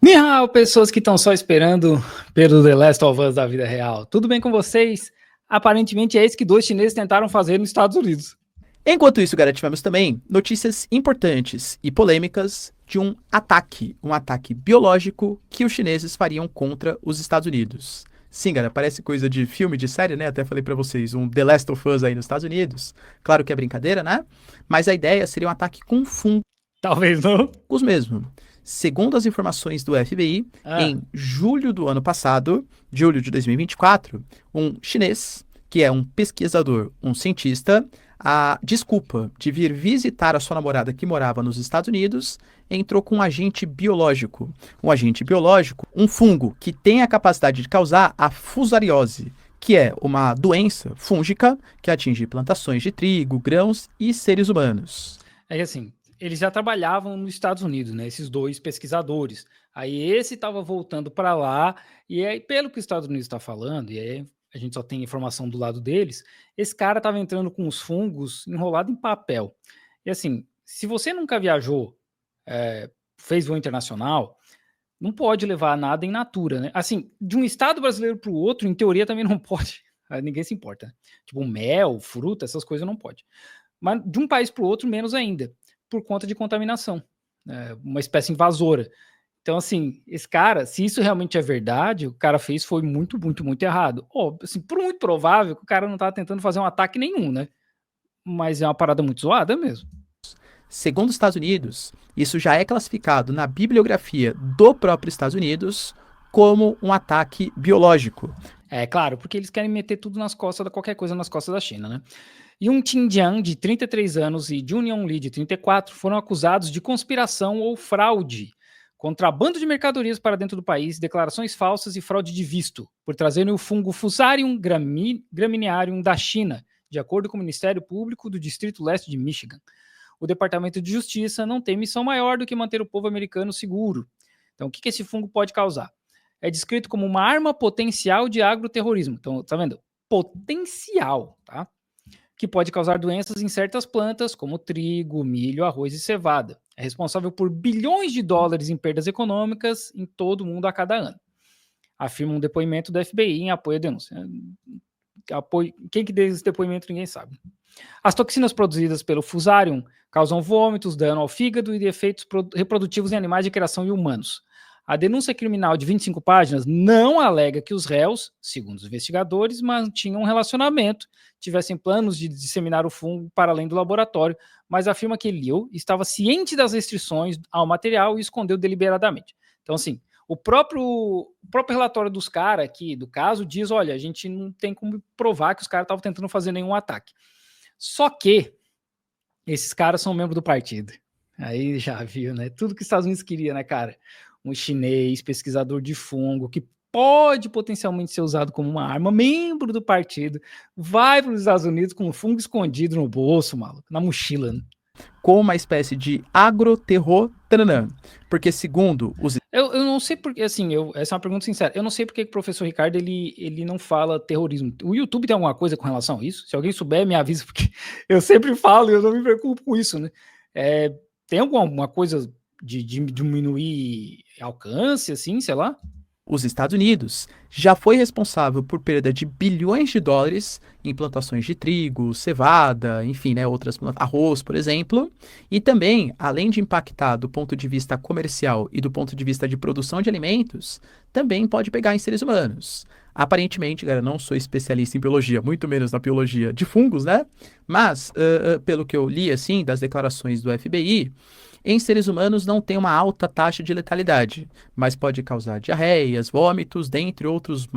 Miau, pessoas que estão só esperando pelo The Last of Us da vida real. Tudo bem com vocês? Aparentemente é isso que 2 chineses tentaram fazer nos Estados Unidos. Enquanto isso, galera, tivemos também notícias importantes e polêmicas de um ataque biológico que os chineses fariam contra os Estados Unidos. Sim, galera, parece coisa de filme, de série, né? Até falei pra vocês, um The Last of Us aí nos Estados Unidos. Claro que é brincadeira, né? Mas a ideia seria um ataque com fungos Talvez não. mesmo. Segundo as informações do FBI, Ah, em julho do ano passado, julho de 2024, um chinês, que é um pesquisador, um cientista, a desculpa de vir visitar a sua namorada que morava nos Estados Unidos, entrou com um agente biológico. Um agente biológico, um fungo que tem a capacidade de causar a fusariose, que é uma doença fúngica que atinge plantações de trigo, grãos e seres humanos. é que assim, eles já trabalhavam nos Estados Unidos, né? Esses 2 pesquisadores. Aí esse estava voltando para lá, e aí, pelo que os Estados Unidos está falando, e aí a gente só tem informação do lado deles, esse cara estava entrando com os fungos enrolado em papel. E assim, se você nunca viajou, fez voo internacional, não pode levar nada in natura, né? Assim, de um estado brasileiro para o outro, em teoria também não pode. Aí ninguém se importa, né? Tipo mel, fruta, essas coisas não pode. Mas de um país para o outro, menos ainda, por conta de contaminação, uma espécie invasora. Então, assim, esse cara, se isso realmente é verdade, o que o cara fez foi muito, muito, muito errado. Assim, por muito provável que o cara não tá tentando fazer um ataque nenhum, né? Mas é uma parada muito zoada mesmo. Segundo os Estados Unidos, isso já é classificado na bibliografia do próprio Estados Unidos como um ataque biológico. É claro, porque eles querem meter tudo nas costas da qualquer coisa nas costas da China, né? E um Xinjiang de 33 anos e Jun Yongli de 34 foram acusados de conspiração ou fraude, contrabando de mercadorias para dentro do país, declarações falsas e fraude de visto, por trazerem o fungo Fusarium graminearium da China, de acordo com o Ministério Público do Distrito Leste de Michigan. O Departamento de Justiça não tem missão maior do que manter o povo americano seguro. Então, o que esse fungo pode causar? É descrito como uma arma potencial de agroterrorismo. Então, tá vendo? Potencial, tá? Que pode causar doenças em certas plantas, como trigo, milho, arroz e cevada. É responsável por bilhões de dólares em perdas econômicas em todo o mundo a cada ano. Afirma um depoimento do FBI em apoio à denúncia. Quem que deu esse depoimento, ninguém sabe. As toxinas produzidas pelo Fusarium causam vômitos, dano ao fígado e efeitos reprodutivos em animais de criação e humanos. A denúncia criminal de 25 páginas não alega que os réus, segundo os investigadores, mantinham um relacionamento, tivessem planos de disseminar o fungo para além do laboratório, mas afirma que Liu estava ciente das restrições ao material e escondeu deliberadamente. Então, assim, o próprio relatório dos caras aqui, do caso, diz, olha, a gente não tem como provar que os caras estavam tentando fazer nenhum ataque. Só que esses caras são membros do partido. Aí já viu, né? Tudo que os Estados Unidos queria, né, cara? Um chinês, pesquisador de fungo, que pode potencialmente ser usado como uma arma, membro do partido, vai para os Estados Unidos com um fungo escondido no bolso, maluco, na mochila, né? Com uma espécie de agroterror, tananã, porque segundo os... Eu não sei porque, assim, essa é uma pergunta sincera. Eu não sei porque o professor Ricardo ele não fala terrorismo. O YouTube tem alguma coisa com relação a isso? Se alguém souber, me avisa, porque eu sempre falo e eu não me preocupo com isso, né? É, tem alguma coisa de diminuir alcance, assim, sei lá? Os Estados Unidos já foi responsável por perda de bilhões de dólares em plantações de trigo, cevada, enfim, né, outras arroz, por exemplo, e também, além de impactar do ponto de vista comercial e do ponto de vista de produção de alimentos, também pode pegar em seres humanos. Aparentemente, galera, não sou especialista em biologia, muito menos na biologia de fungos, né? Mas, pelo que eu li, assim, das declarações do FBI, em seres humanos não tem uma alta taxa de letalidade, mas pode causar diarreias, vômitos, dentre outros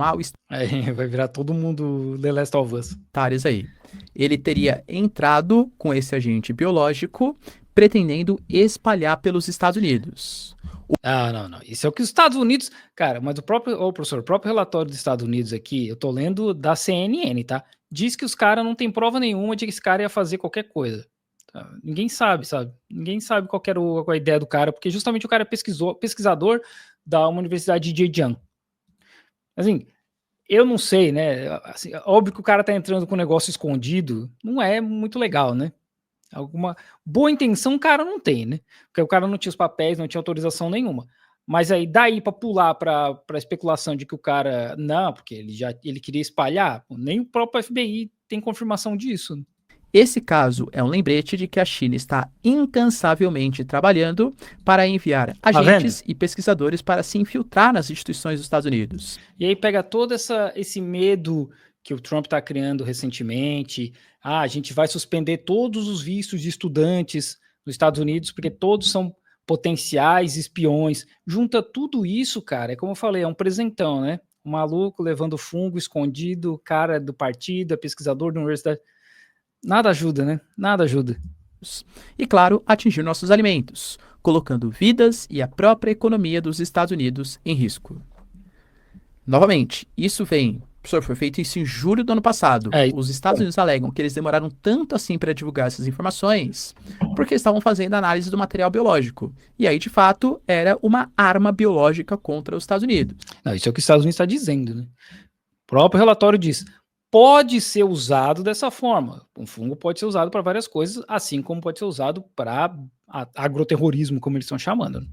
Aí vai virar todo mundo The Last of Us. mal-estares aí. Ele teria entrado com esse agente biológico pretendendo espalhar pelos Estados Unidos. Ah, não, não. Isso é o que os Estados Unidos. Cara, mas professor, o próprio relatório dos Estados Unidos aqui, eu tô lendo da CNN, tá? Diz que os caras não tem prova nenhuma de que esse cara ia fazer qualquer coisa. Tá? Ninguém sabe, sabe? Ninguém sabe qual era qual a ideia do cara, porque justamente o cara é pesquisador da uma universidade de Zhejiang. Assim, eu não sei, né? Assim, óbvio que o cara tá entrando com um negócio escondido, não é muito legal, né? Alguma boa intenção o cara não tem, né? Porque o cara não tinha os papéis, não tinha autorização nenhuma. Mas aí daí para pular para a especulação de que o cara não, porque ele queria espalhar, nem o próprio FBI tem confirmação disso. Esse caso é um lembrete de que a China está incansavelmente trabalhando para enviar Tá vendo? agentes e pesquisadores para se infiltrar nas instituições dos Estados Unidos. E aí pega todo esse medo que o Trump está criando recentemente. A gente vai suspender todos os vistos de estudantes nos Estados Unidos, porque todos são potenciais espiões. Junta tudo isso, cara, é como eu falei, é um presentão, né? Um maluco levando fungo escondido, cara do partido, é pesquisador da universidade. Nada ajuda, né? Nada ajuda. E, claro, atingir nossos alimentos, colocando vidas e a própria economia dos Estados Unidos em risco. Novamente, isso vem. Professor, foi feito isso em julho do ano passado. É, Os Estados Unidos alegam que eles demoraram tanto assim para divulgar essas informações porque estavam fazendo análise do material biológico. E aí, de fato, era uma arma biológica contra os Estados Unidos. não, isso é o que os Estados Unidos está dizendo, né? O próprio relatório diz: pode ser usado dessa forma. Um fungo pode ser usado para várias coisas, assim como pode ser usado para agroterrorismo, como eles estão chamando. Né?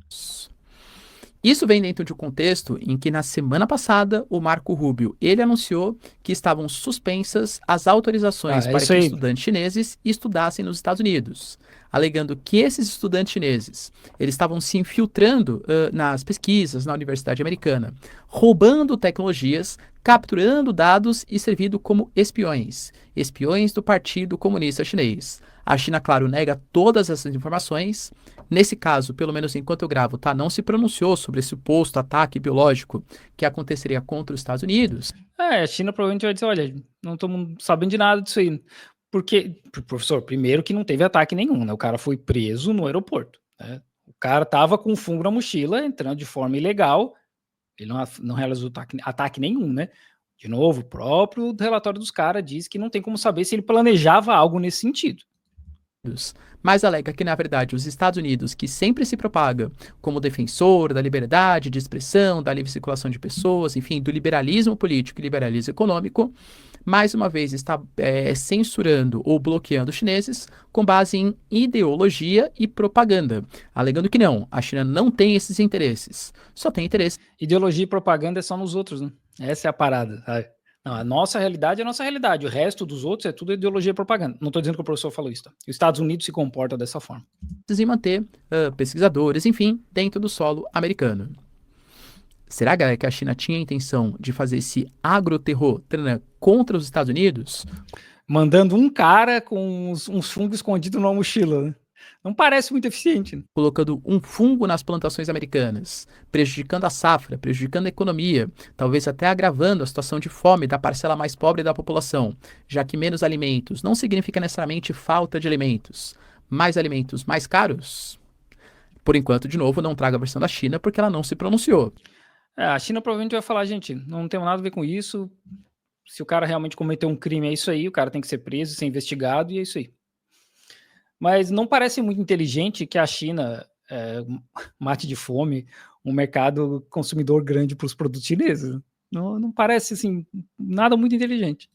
Isso vem dentro de um contexto em que na semana passada o Marco Rubio ele anunciou que estavam suspensas as autorizações para isso que aí. estudantes chineses estudassem nos Estados Unidos, alegando que esses estudantes chineses eles estavam se infiltrando nas pesquisas na Universidade Americana, roubando tecnologias, capturando dados e servindo como espiões, espiões do Partido Comunista Chinês. A China, claro, nega todas essas informações. Nesse caso, pelo menos enquanto eu gravo, tá, não se pronunciou sobre esse suposto ataque biológico que aconteceria contra os Estados Unidos. A China provavelmente vai dizer: olha, não estamos sabendo de nada disso aí. Porque, professor, primeiro que não teve ataque nenhum, né? O cara foi preso no aeroporto. Né? O cara tava com fungo na mochila, entrando de forma ilegal. Ele não realizou ataque nenhum, né? De novo, o próprio relatório dos caras diz que não tem como saber se ele planejava algo nesse sentido. Mas alega que, na verdade, os Estados Unidos, que sempre se propaga como defensor da liberdade de expressão, da livre circulação de pessoas, enfim, do liberalismo político e liberalismo econômico, mais uma vez está censurando ou bloqueando os chineses com base em ideologia e propaganda, alegando que não, a China não tem esses interesses, só tem interesse. Ideologia e propaganda é só nos outros, né? Essa é a parada, sabe? Não, a nossa realidade é a nossa realidade. O resto dos outros é tudo ideologia e propaganda. Não estou dizendo que o professor falou isso, tá? Os Estados Unidos se comportam dessa forma. E manter pesquisadores, enfim, dentro do solo americano. Será, galera, que a China tinha a intenção de fazer esse agroterror contra os Estados Unidos? Mandando um cara com uns fungos escondidos numa mochila, né? Não parece muito eficiente. Né? Colocando um fungo nas plantações americanas, prejudicando a safra, prejudicando a economia, talvez até agravando a situação de fome da parcela mais pobre da população, já que menos alimentos não significa necessariamente falta de alimentos. Mais alimentos mais caros? Por enquanto, de novo, não trago a versão da China porque ela não se pronunciou. A China provavelmente vai falar: gente, não tem nada a ver com isso. Se o cara realmente cometeu um crime, é isso aí. O cara tem que ser preso, ser investigado e é isso aí. Mas não parece muito inteligente que a China mate de fome um mercado consumidor grande para os produtos chineses. Não parece, assim, nada muito inteligente.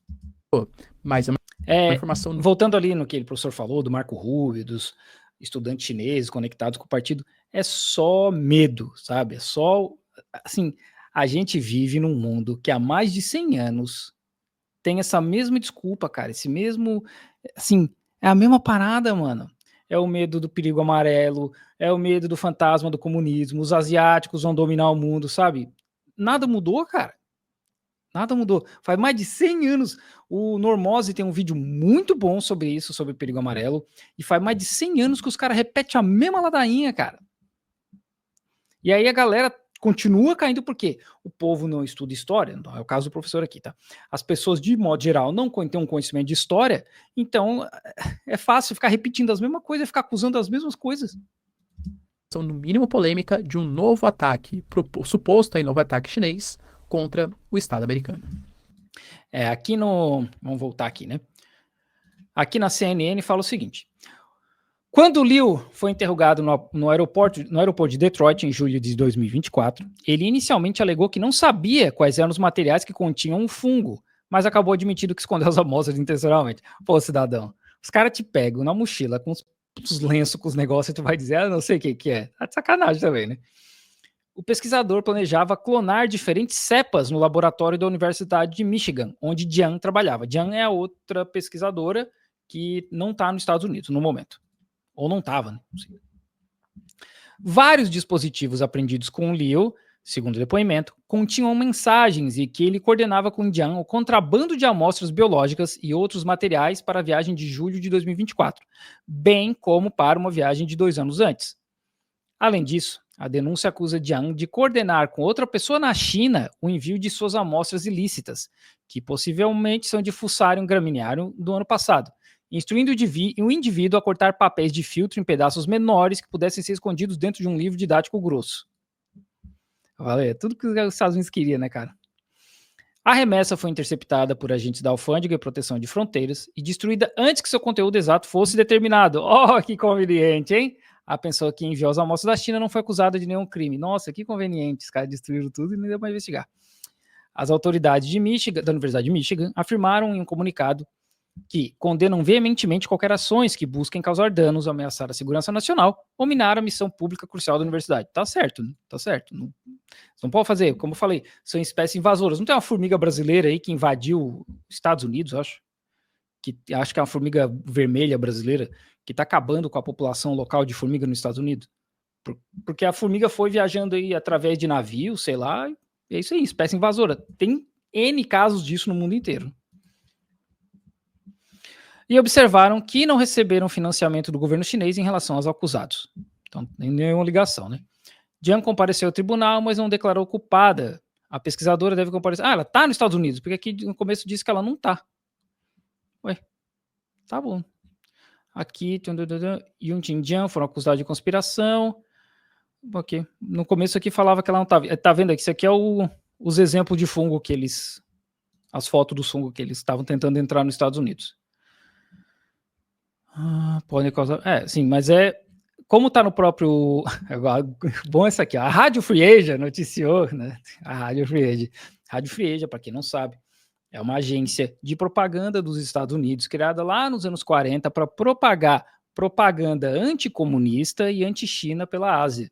Mas é uma informação... Voltando ali no que o professor falou, do Marco Rubio, dos estudantes chineses conectados com o partido, é só medo, sabe? É só, assim, a gente vive num mundo que há mais de 100 anos tem essa mesma desculpa, cara, esse mesmo, assim, é a mesma parada, mano. É o medo do perigo amarelo, é o medo do fantasma do comunismo, os asiáticos vão dominar o mundo, sabe? Nada mudou, cara. Nada mudou. Faz mais de 100 anos. O Normose tem um vídeo muito bom sobre isso, sobre o perigo amarelo. E faz mais de 100 anos que os caras repetem a mesma ladainha, cara. E aí a galera continua caindo porque o povo não estuda história, não é o caso do professor aqui, tá? As pessoas, de modo geral, não têm um conhecimento de história, então é fácil ficar repetindo as mesmas coisas, ficar acusando as mesmas coisas. São, no mínimo, polêmica de um novo ataque, suposto aí novo ataque chinês, contra o Estado americano. Aqui no... Vamos voltar aqui, né? Aqui na CNN fala o seguinte: quando Liu foi interrogado no aeroporto de Detroit em julho de 2024, ele inicialmente alegou que não sabia quais eram os materiais que continham um fungo, mas acabou admitindo que escondeu as amostras intencionalmente. Pô, cidadão, os caras te pegam na mochila com os lenços, com os negócios, e tu vai dizer: não sei o que é. Tá de sacanagem também, né? o pesquisador planejava clonar diferentes cepas no laboratório da Universidade de Michigan, onde Jiang trabalhava. Jiang é a outra pesquisadora que não está nos Estados Unidos no momento. Ou não estava, né? Não sei. Vários dispositivos apreendidos com Liu, segundo o depoimento, continham mensagens e que ele coordenava com Jiang o contrabando de amostras biológicas e outros materiais para a viagem de julho de 2024, bem como para uma viagem de 2 anos antes. Além disso, a denúncia acusa Jiang de coordenar com outra pessoa na China o envio de suas amostras ilícitas, que possivelmente são de Fusarium graminearum do ano passado, instruindo o indivíduo a cortar papéis de filtro em pedaços menores que pudessem ser escondidos dentro de um livro didático grosso. Valeu, tudo que os Estados Unidos queriam, né, cara? A remessa foi interceptada por agentes da Alfândega e Proteção de Fronteiras e destruída antes que seu conteúdo exato fosse determinado. Oh, que conveniente, hein? A pessoa que enviou as amostras da China não foi acusada de nenhum crime. Nossa, que conveniente. Os caras destruíram tudo e não deu para investigar. As autoridades de Michigan, da Universidade de Michigan afirmaram em um comunicado que condenam veementemente qualquer ações que busquem causar danos, ameaçar a segurança nacional ou minar a missão pública crucial da universidade. Tá certo, né? Tá certo. Não pode fazer, como eu falei, são espécies invasoras. Não tem uma formiga brasileira aí que invadiu os Estados Unidos, acho que é uma formiga vermelha brasileira que está acabando com a população local de formiga nos Estados Unidos. Porque a formiga foi viajando aí através de navio, sei lá, e é isso aí, espécie invasora. Tem N casos disso no mundo inteiro. E observaram que não receberam financiamento do governo chinês em relação aos acusados. Então, nenhuma ligação, né? Jiang compareceu ao tribunal, mas não declarou culpada. A pesquisadora deve comparecer. Ela tá nos Estados Unidos, porque aqui no começo disse que ela não tá. Ué, tá bom. Aqui, Yun Xinjiang foram acusados de conspiração. Ok. No começo aqui falava que ela não estava. Tá vendo aqui? Isso aqui é os exemplos de fungo que eles. As fotos do fungo que eles estavam tentando entrar nos Estados Unidos. Pode causar. Sim, mas é. Como está no próprio. Bom, essa aqui. A Rádio Free Asia noticiou, né? A Rádio Free Asia. Rádio Free Asia, para quem não sabe, é uma agência de propaganda dos Estados Unidos, criada lá nos anos 40 para propagar propaganda anticomunista e anti-China pela Ásia.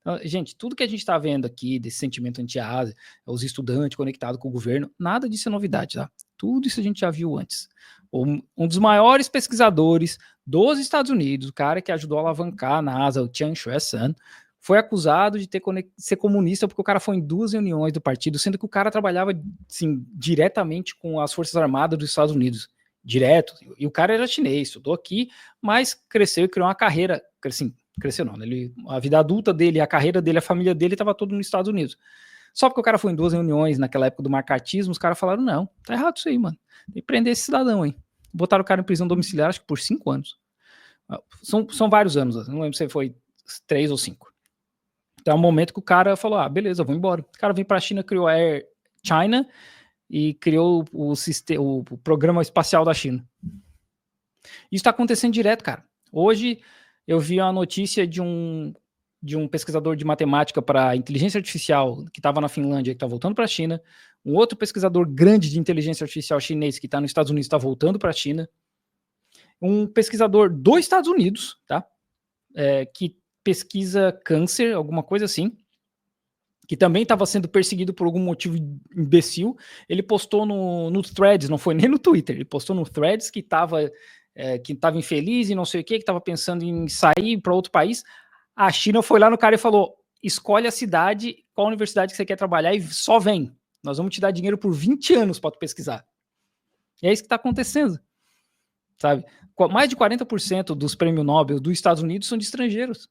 Então, gente, tudo que a gente está vendo aqui desse sentimento anti-Ásia, os estudantes conectados com o governo, nada disso é novidade, tá? Tudo isso a gente já viu antes. Um dos maiores pesquisadores dos Estados Unidos, o cara que ajudou a alavancar a NASA, o Chiang Chue-sun, foi acusado de ser comunista porque o cara foi em 2 reuniões do partido, sendo que o cara trabalhava assim, diretamente com as Forças Armadas dos Estados Unidos, direto, e o cara era chinês, estudou aqui, mas cresceu e criou uma carreira, assim, cresceu não, né? A vida adulta dele, a carreira dele, a família dele estava todo nos Estados Unidos. Só porque o cara foi em 2 reuniões naquela época do macartismo, os caras falaram, não, tá errado isso aí, mano, tem que prender esse cidadão aí. Botaram o cara em prisão domiciliar, acho que por 5 anos. São vários anos, não lembro se foi 3 ou 5. Então é um momento que o cara falou, beleza, vou embora. O cara veio pra China, criou a Air China e criou o programa espacial da China. Isso tá acontecendo direto, cara. Hoje eu vi uma notícia de um pesquisador de matemática para inteligência artificial que estava na Finlândia, que está voltando para a China, um outro pesquisador grande de inteligência artificial chinês que está nos Estados Unidos, está voltando para a China, um pesquisador dos Estados Unidos, tá? Que pesquisa câncer, alguma coisa assim, que também estava sendo perseguido por algum motivo imbecil. Ele postou no Threads, não foi nem no Twitter, ele postou no Threads que estava infeliz e não sei o que estava pensando em sair para outro país. A China foi lá no cara e falou, escolhe a cidade, qual universidade que você quer trabalhar e só vem. Nós vamos te dar dinheiro por 20 anos para tu pesquisar. E é isso que está acontecendo. Sabe? Mais de 40% dos prêmios Nobel dos Estados Unidos são de estrangeiros.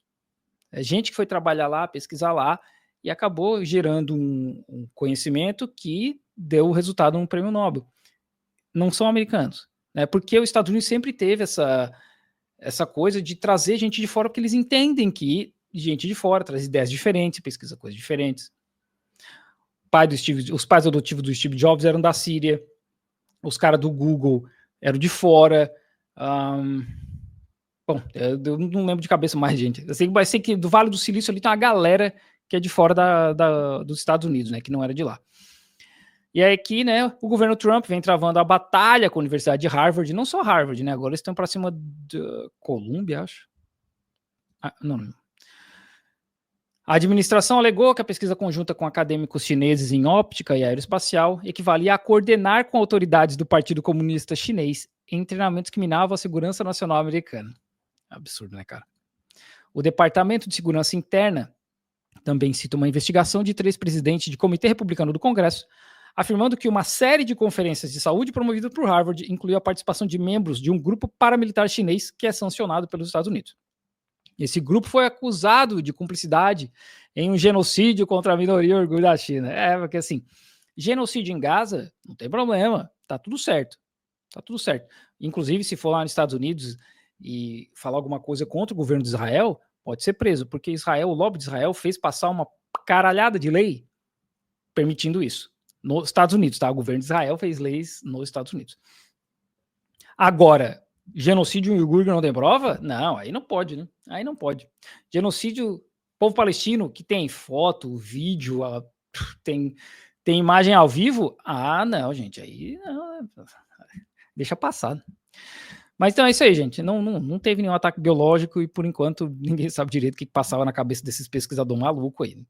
É gente que foi trabalhar lá, pesquisar lá, e acabou gerando um conhecimento que deu o resultado num prêmio Nobel. Não são americanos. Né? Porque os Estados Unidos sempre teve essa coisa de trazer gente de fora, porque eles entendem que gente de fora traz ideias diferentes, pesquisa coisas diferentes. Os pais adotivos do Steve Jobs eram da Síria, os caras do Google eram de fora. Bom, eu não lembro de cabeça mais, gente. Eu sei que do Vale do Silício ali tem uma galera que é de fora dos Estados Unidos, né, que não era de lá. E aí aqui, né, o governo Trump vem travando a batalha com a Universidade de Harvard, não só Harvard, né, agora eles estão para cima da Columbia, acho. Não. A administração alegou que a pesquisa conjunta com acadêmicos chineses em óptica e aeroespacial equivalia a coordenar com autoridades do Partido Comunista Chinês em treinamentos que minavam a segurança nacional americana. Absurdo, né, cara? O Departamento de Segurança Interna também cita uma investigação de 3 presidentes de Comitê Republicano do Congresso, afirmando que uma série de conferências de saúde promovidas por Harvard incluiu a participação de membros de um grupo paramilitar chinês que é sancionado pelos Estados Unidos. Esse grupo foi acusado de cumplicidade em um genocídio contra a minoria orgulho da China. Porque assim, genocídio em Gaza, não tem problema, tá tudo certo. Tá tudo certo. Inclusive, se for lá nos Estados Unidos e falar alguma coisa contra o governo de Israel, pode ser preso, porque Israel, o lobby de Israel fez passar uma caralhada de lei permitindo isso. Nos Estados Unidos, tá? O governo de Israel fez leis nos Estados Unidos. Agora, genocídio em Uigur não tem prova? Não, aí não pode, né? Aí não pode. Genocídio, povo palestino que tem foto, vídeo, tem imagem ao vivo? Ah, não, gente, aí não, deixa passar. Mas então é isso aí, gente. Não teve nenhum ataque biológico e por enquanto ninguém sabe direito o que passava na cabeça desses pesquisadores malucos aí.